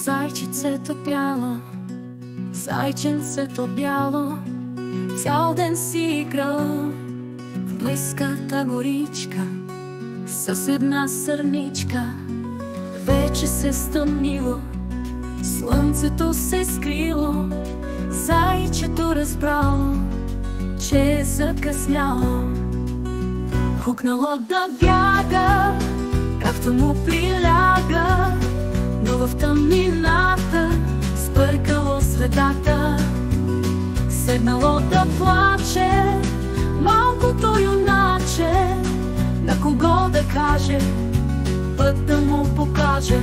Зайчицето бяло, зайченцето бяло, цял ден си играл в близката горичка с една сърничка. Вече се стъмнило, слънцето се скрило, зайчето разбрало, че е закъсняло. Хукнало да бяга, както му приляга, но в тъмнината сбъркало светата. Седнало да плаче малкото юначе, на кого да каже, път да му покаже.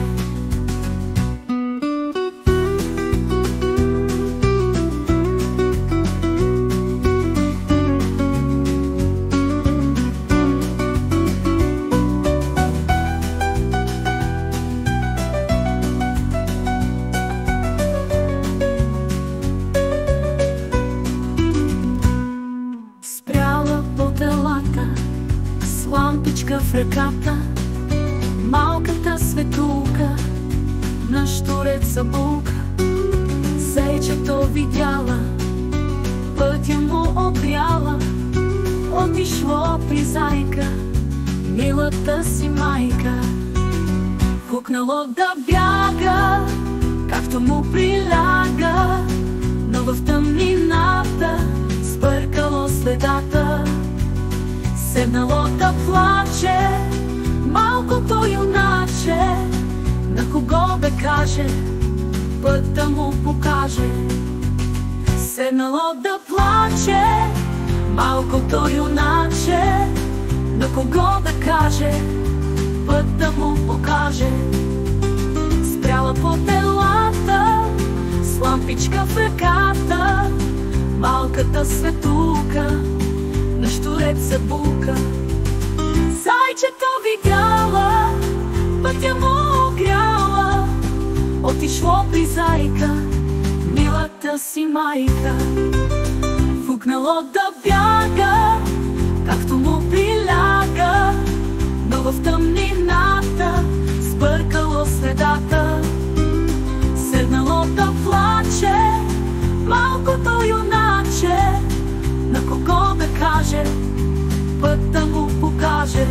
С лампичка в ръката, малката светулка на щуреца булка. Зайчето видяла, пътя му обряла, отишло при зайка, милата си майка. Хукнало да бяга, както му приляга, но в тъмнината сбъркало следата. Седнало да плаче малкото юначе, на кого да каже, път да му покаже. Седнало да плаче малкото юначе, на кого да каже, път да му покаже. Спряла по телата, с лампичка в ръката, малката светулка на щуреца булка. Зайчето видяла, пътя му огряла, отишло при зайка, милата си майка. Фукнало да бяга, както му приляга, но в тъмнината сбъркало следата. Седнало да плаче малкото юначе, на кого да каже, път да му покаже.